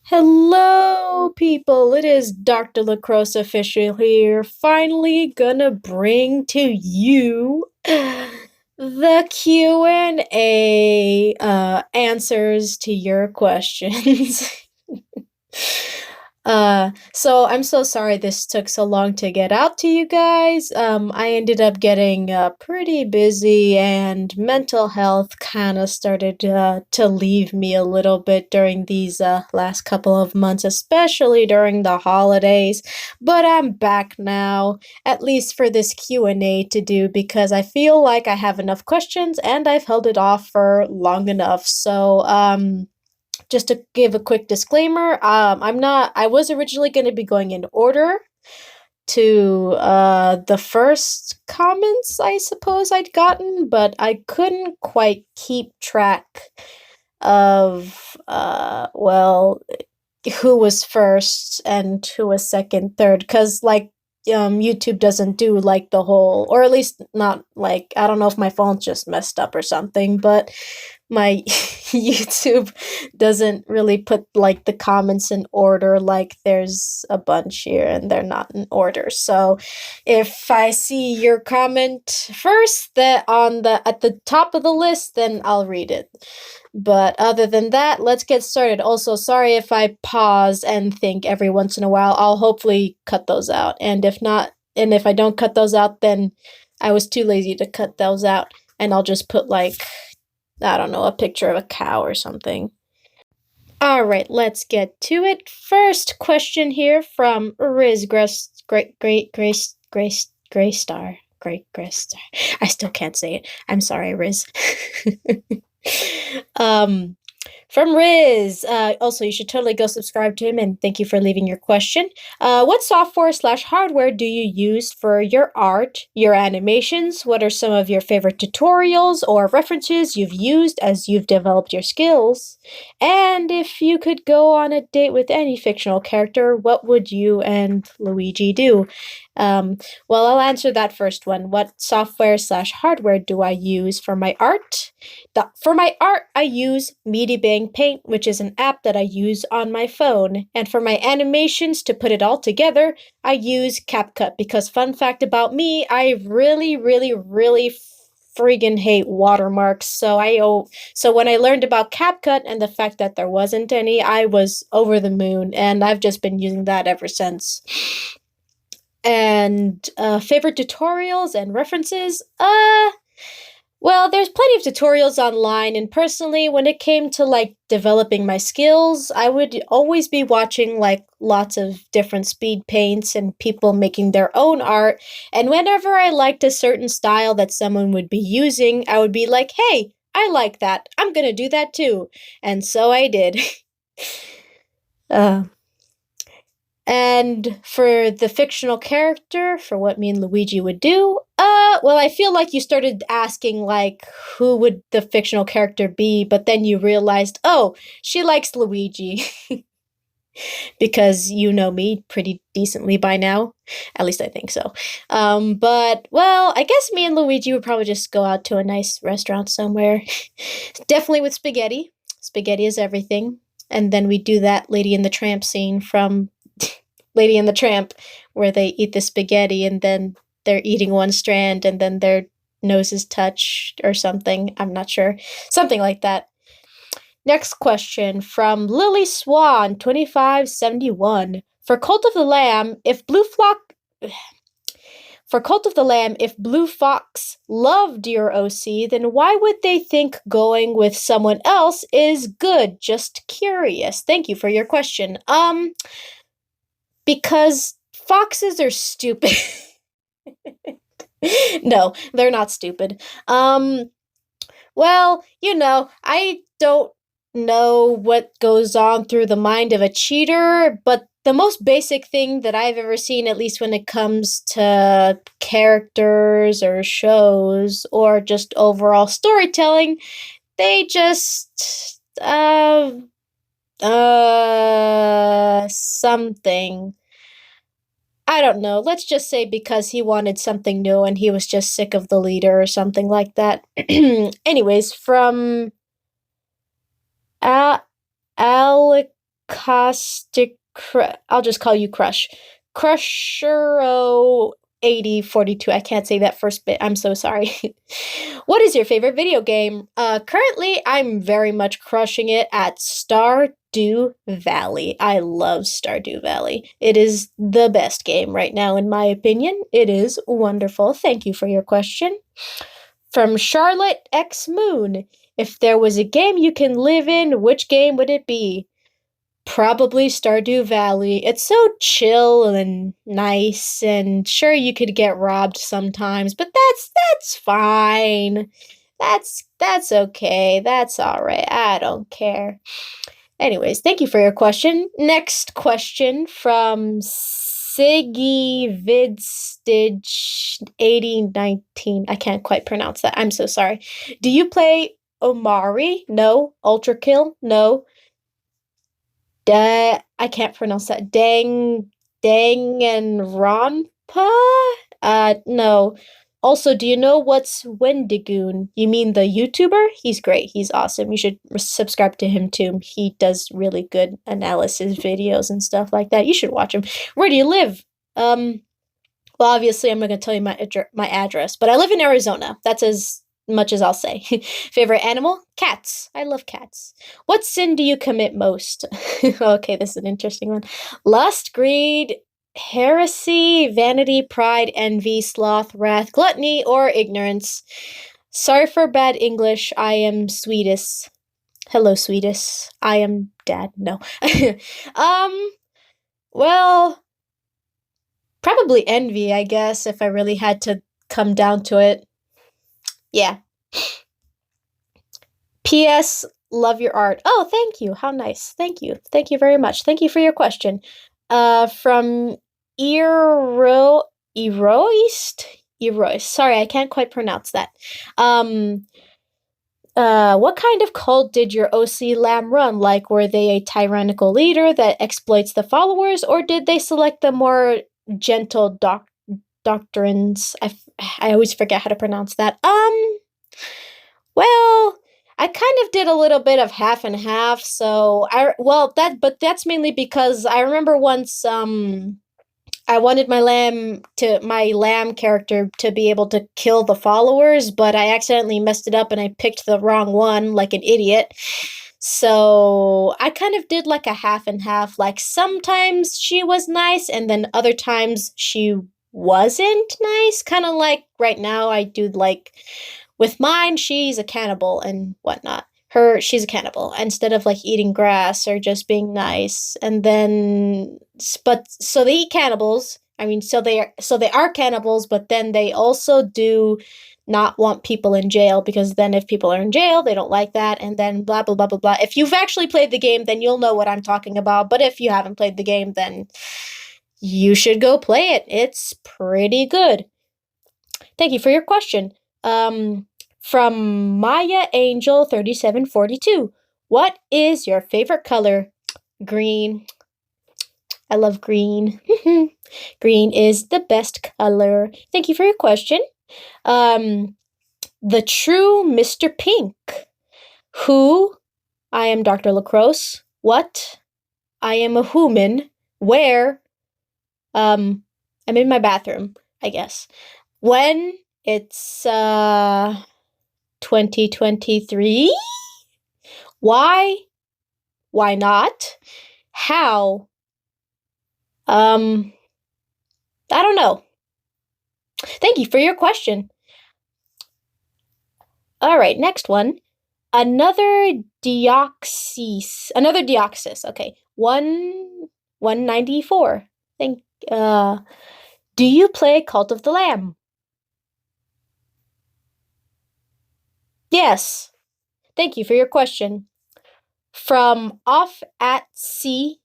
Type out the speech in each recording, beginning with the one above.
Hello, people. It is Dr. Lucros official here. Finally gonna bring to you the Q&A answers to your questions. So I'm so sorry this took so long to get out to you guys. I ended up getting pretty busy, and mental health kind of started to leave me a little bit during these last couple of months, especially during the holidays. But I'm back now, at least for this Q&A to do, because I feel like I have enough questions and I've held it off for long enough. So, just to give a quick disclaimer, I was originally going to be going in order to the first comments I suppose I'd gotten, but I couldn't quite keep track of, well, who was first and who was second, third, because, like, YouTube doesn't do, like, the whole, or at least not, like, I don't know if my phone's just messed up or something, but my YouTube doesn't really put, like, the comments in order, like, there's a bunch here and they're not in order. So if I see your comment first at the top of the list, then I'll read it. But other than that, let's get started. Also, sorry if I pause and think every once in a while. I'll hopefully cut those out. And if not, and if I don't cut those out, then I was too lazy to cut those out. And I'll just put, like, I don't know, a picture of a cow or something. All right, let's get to it. First question here from Riz Grace Star. I still can't say it. I'm sorry, Riz. From Riz. Also, you should totally go subscribe to him, and thank you for leaving your question. What software/hardware do you use for your art, your animations? What are some of your favorite tutorials or references you've used as you've developed your skills? And if you could go on a date with any fictional character, what would you and Luigi do? Well, I'll answer that first one. What software/hardware do I use for my art? For my art, I use Medibang Paint, which is an app that I use on my phone. And for my animations, to put it all together, I use CapCut, because fun fact about me, I really, really, really friggin' hate watermarks. So when I learned about CapCut and the fact that there wasn't any, I was over the moon, and I've just been using that ever since. And favorite tutorials and references? Well, there's plenty of tutorials online, and personally, when it came to, like, developing my skills, I would always be watching, like, lots of different speed paints and people making their own art, and whenever I liked a certain style that someone would be using, I would be like, hey, I like that, I'm gonna do that too, and so I did. uh, and for the fictional character, for what me and Luigi would do, well, I feel like you started asking, like, who would the fictional character be, but then you realized, oh, she likes Luigi. Because you know me pretty decently by now. At least I think so. But, well, I guess me and Luigi would probably just go out to a nice restaurant somewhere. Definitely with spaghetti. Spaghetti is everything. And then we do that Lady and the Tramp scene from Lady and the Tramp, where they eat the spaghetti and then they're eating one strand and then their noses touch or something. I'm not sure. Something like that. Next question from Lily Swan 2571. For Cult of the Lamb, if Blue Fox loved your OC, then why would they think going with someone else is good? Just curious. Thank you for your question. Because foxes are stupid. No, they're not stupid. Well, I don't know what goes on through the mind of a cheater, but the most basic thing that I've ever seen, at least when it comes to characters or shows or just overall storytelling, they just, something. I don't know. Let's just say because he wanted something new and he was just sick of the leader or something like that. Anyways, from Alec Caustic, I'll just call you Crush. Crushero 8042. I can't say that first bit. I'm so sorry. What is your favorite video game? Currently, I'm very much crushing it at Stardew Valley. I love Stardew Valley. It is the best game right now, in my opinion. It is wonderful. Thank you for your question. From Charlotte X Moon. If there was a game you can live in, which game would it be? Probably Stardew Valley. It's so chill and nice, and sure you could get robbed sometimes, but that's fine. That's okay. That's all right. I don't care. Anyways, thank you for your question. Next question from Siggy Vidstitch 8019. I can't quite pronounce that. I'm so sorry. Do you play Omari? No. Ultra Kill? No. I can't pronounce that. Danganronpa? No. Also, do you know what's Wendigoon? You mean the YouTuber? He's great. He's awesome. You should subscribe to him too. He does really good analysis videos and stuff like that. You should watch him. Where do you live? Well, obviously, I'm not going to tell you my address, but I live in Arizona. That's as much as I'll say. Favorite animal? Cats. I love cats. What sin do you commit most? Okay, this is an interesting one. Lust, greed, heresy, vanity, pride, envy, sloth, wrath, gluttony, or ignorance. Sorry for bad English. I am Swedish. Hello, Swedish. I am dad. No. Well, probably envy, I guess, if I really had to come down to it. Yeah. P.S. Love your art. Oh, thank you. How nice. Thank you. Thank you very much. Thank you for your question. From Eroist? Eroist. Sorry, I can't quite pronounce that. What kind of cult did your OC lamb run? Like, were they a tyrannical leader that exploits the followers, or did they select the more gentle doctrines? I always forget how to pronounce that. Well, I kind of did a little bit of half and half, so but that's mainly because I remember once I wanted my lamb character to be able to kill the followers, but I accidentally messed it up and I picked the wrong one like an idiot. So I kind of did like a half and half. Like sometimes she was nice and then other times she wasn't nice. Kind of like right now I do like with mine, she's a cannibal and whatnot. She's a cannibal instead of like eating grass or just being nice. And then, but so they eat cannibals. I mean, so they are cannibals, but then they also do not want people in jail because then if people are in jail, they don't like that. And then blah, blah, blah, blah, blah. If you've actually played the game, then you'll know what I'm talking about. But if you haven't played the game, then you should go play it. It's pretty good. Thank you for your question. From Maya Angel 3742. What is your favorite color? Green. I love green. Green is the best color. Thank you for your question. The true Mr. Pink. Who? I am Dr.Lucros. What? I am a human. Where? I'm in my bathroom, I guess. When? It's 2023? Why? Why not? How? I don't know. Thank you for your question. All right, next one. Another Deoxys. Okay. 194. Do you play Cult of the Lamb? Yes. Thank you for your question. From Off at Sea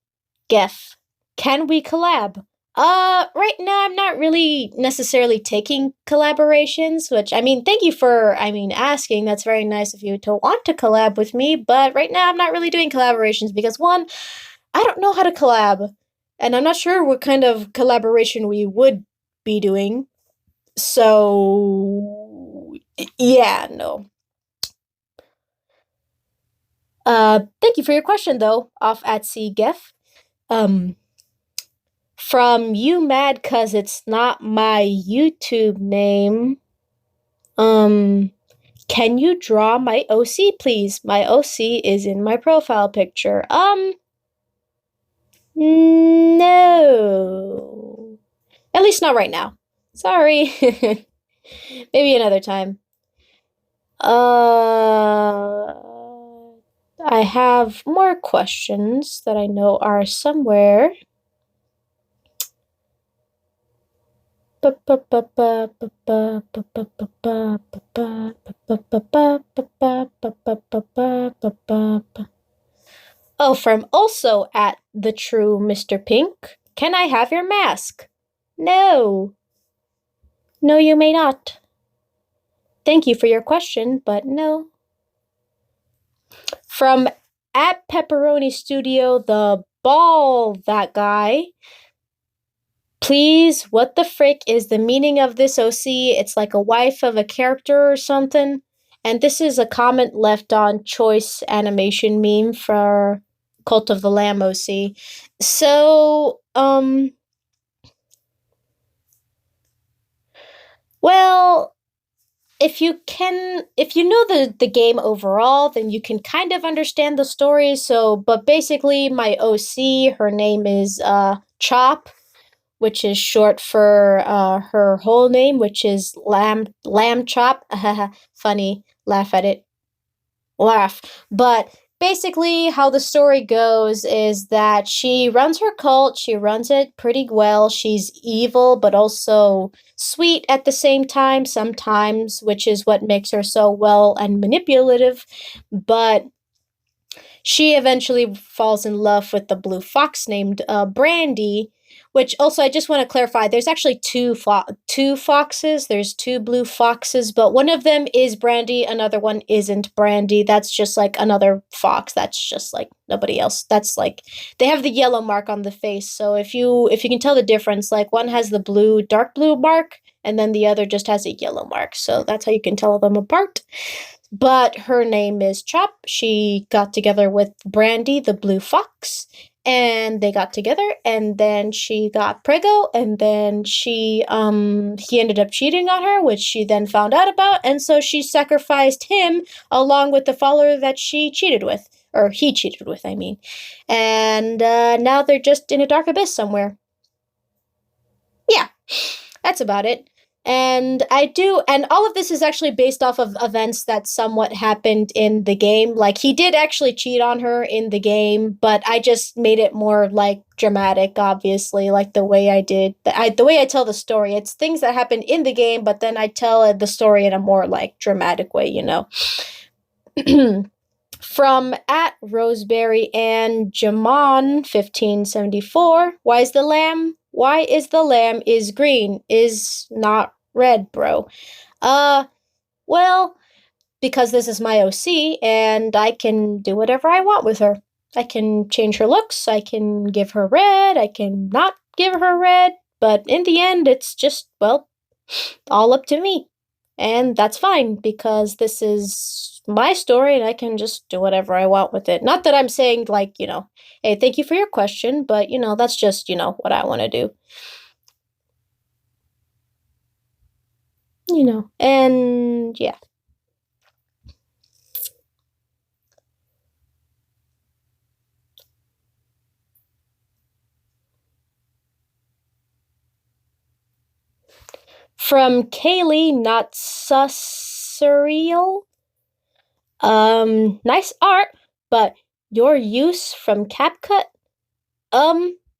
Gef. Can we collab? Right now I'm not really necessarily taking collaborations, which, I mean, thank you for, asking. That's very nice of you to want to collab with me, but right now I'm not really doing collaborations because, one, I don't know how to collab, and I'm not sure what kind of collaboration we would be doing. So, yeah, no. Thank you for your question, though, off at CGEF. Um, from you mad cause it's not my YouTube name. Can you draw my OC, please? My OC is in my profile picture. No. At least not right now. Sorry. Maybe another time. I have more questions that I know are somewhere. Oh, from also at the true Mr. Pink. Can I have your mask? No. No, you may not. Thank you for your question, but no. From at Pepperoni Studio, the ball, that guy. Please, what the frick is the meaning of this OC? It's like a wife of a character or something. And this is a comment left on Choice Animation Meme for Cult of the Lamb OC. So, well, if you know the game overall, then you can kind of understand the story. So, but basically, my OC, her name is Chop, which is short for her whole name, which is Lamb Chop. Funny, laugh at it, laugh. But basically, how the story goes is that she runs her cult. She runs it pretty well. She's evil, but also sweet at the same time, sometimes, which is what makes her so well and manipulative. But she eventually falls in love with the blue fox named Brandy, which also I just want to clarify. There's actually two foxes. There's two blue foxes, but one of them is Brandy. Another one isn't Brandy. That's just like another fox. That's just like nobody else. That's like they have the yellow mark on the face. So if you can tell the difference, like one has the blue, dark blue mark, and then the other just has a yellow mark. So that's how you can tell them apart. But her name is Chop. She got together with Brandy, the blue fox, and they got together, and then she got preggo, and then he ended up cheating on her, which she then found out about, and so she sacrificed him along with the follower that she cheated with, or he cheated with, I mean. And now they're just in a dark abyss somewhere. Yeah, that's about it. And all of this is actually based off of events that somewhat happened in the game. Like, he did actually cheat on her in the game, but I just made it more, like, dramatic, obviously, like the way I did. The way I tell the story. It's things that happen in the game, but then I tell the story in a more, like, dramatic way, you know? From at Roseberry and Jamon 1574, why is the lamb is green, is not red, bro? Well, because this is my OC and I can do whatever I want with her. I can change her looks, I can give her red, I can not give her red, but in the end it's just, well, all up to me. And that's fine because this is my story and I can just do whatever I want with it. Not that I'm saying, like, you know, hey, thank you for your question, but, you know, that's just, you know, what I want to do. You know, and yeah. From Kaylee, not surreal. Nice art, but your use from CapCut?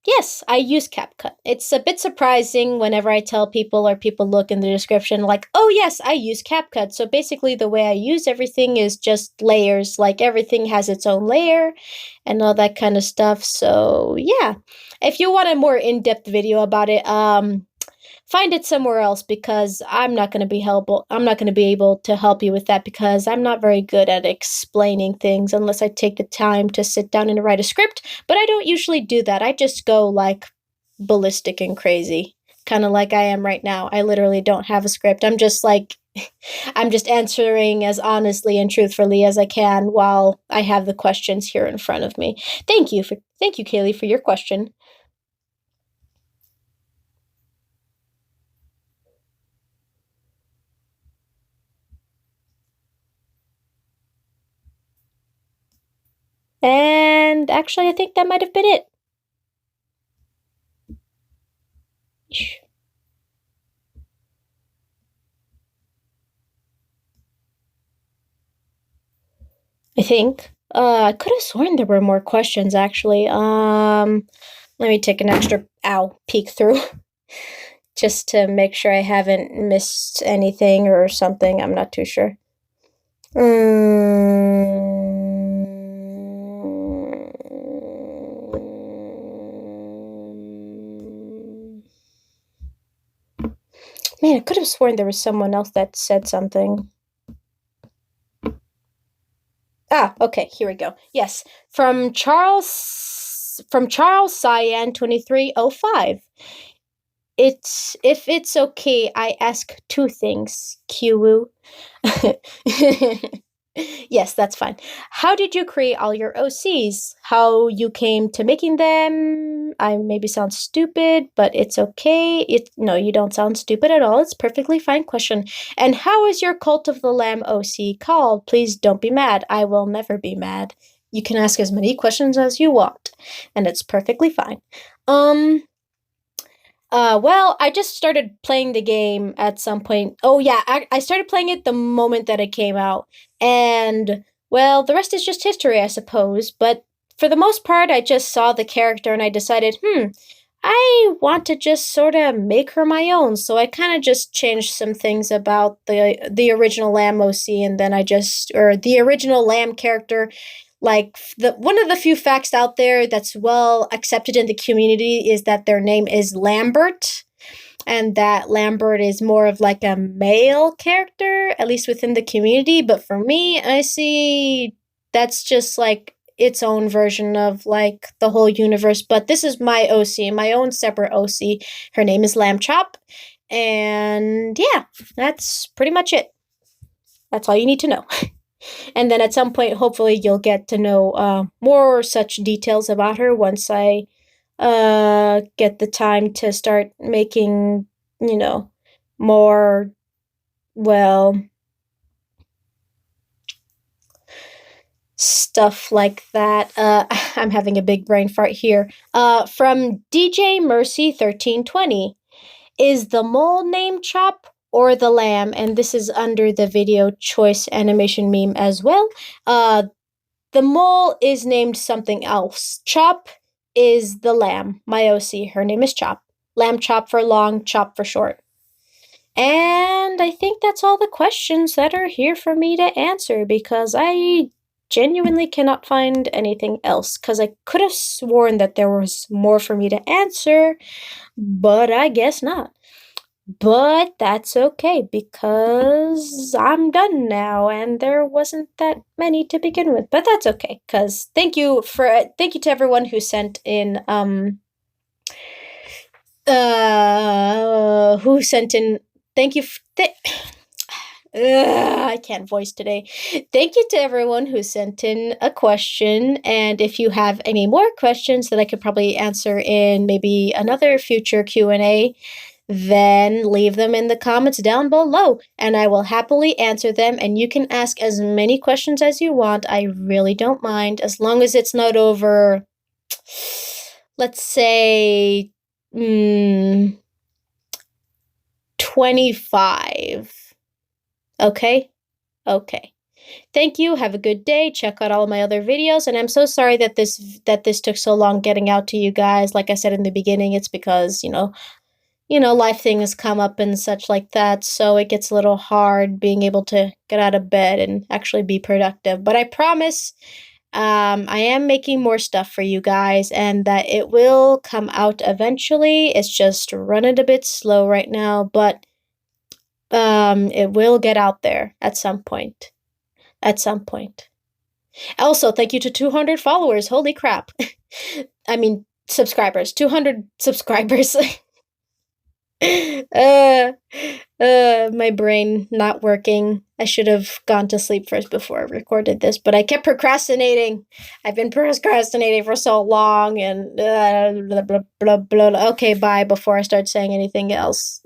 Yes, I use CapCut. It's a bit surprising whenever I tell people or people look in the description like, oh yes, I use CapCut. So basically the way I use everything is just layers, like everything has its own layer and all that kind of stuff. So yeah, if you want a more in-depth video about it, find it somewhere else because I'm not going to be able to help you with that because I'm not very good at explaining things unless I take the time to sit down and write a script, but I don't usually do that. I just go like ballistic and crazy, kind of like I am right now. I literally don't have a script. I'm just like I'm just answering as honestly and truthfully as I can while I have the questions here in front of me. Thank you, Kaylee, for your question. And actually, I think that might have been it. I think. I could have sworn there were more questions actually. Let me take an extra peek through just to make sure I haven't missed anything or something. I'm not too sure. Man, I could have sworn there was someone else that said something. Okay, here we go. Yes, from Charles Cyan 2305. It's if it's okay, I ask two things, Kiwu. Yes, that's fine. How did you create all your OCs? How you came to making them? I maybe sound stupid, but it's okay. No, you don't sound stupid at all. It's perfectly fine question. And how is your Cult of the Lamb OC called? Please don't be mad. I will never be mad. You can ask as many questions as you want, and it's perfectly fine. Well, I just started playing the game at some point. Oh, yeah, I started playing it the moment that it came out. And, well, the rest is just history, I suppose. But for the most part, I just saw the character and I decided, I want to just sort of make her my own. So I kind of just changed some things about the original Lamb OC, and then or the original Lamb character. Like one of the few facts out there that's well accepted in the community is that their name is Lambert, and that Lambert is more of like a male character, at least within the community. But for me, I see that's just like its own version of like the whole universe. But this is my OC, my own separate OC. Her name is Lamb Chop, and yeah, that's pretty much it. That's all you need to know. And then at some point, hopefully, you'll get to know more such details about her once I get the time to start making, more, well, stuff like that. I'm having a big brain fart here. From DJ Mercy 1320. Is the mole named Chop or the lamb? And this is under the video choice animation meme as well. The mole is named something else. Chop is the lamb, my OC. Her name is Chop. Lamb Chop for long, Chop for short. And I think that's all the questions that are here for me to answer because I genuinely cannot find anything else because I could have sworn that there was more for me to answer, but I guess not. But that's okay because I'm done now and there wasn't that many to begin with. But that's okay cuz thank you to everyone who sent in thank you I can't voice today. Thank you to everyone who sent in a question, and if you have any more questions that I could probably answer in maybe another future Q&A, then leave them in the comments down below, and I will happily answer them, and you can ask as many questions as you want. I really don't mind, as long as it's not over, let's say, 25. Okay? Okay. Thank you. Have a good day. Check out all my other videos. And I'm so sorry that this took so long getting out to you guys. Like I said in the beginning, it's because, life things come up and such like that. So it gets a little hard being able to get out of bed and actually be productive. But I promise I am making more stuff for you guys and that it will come out eventually. It's just running a bit slow right now, but it will get out there at some point. At some point. Also, thank you to 200 followers. Holy crap. I mean, subscribers. 200 subscribers. Uh, my brain not working. I should have gone to sleep first before I recorded this, but I kept procrastinating. I've been procrastinating for so long, and blah, blah, blah, blah. Okay, bye before I start saying anything else.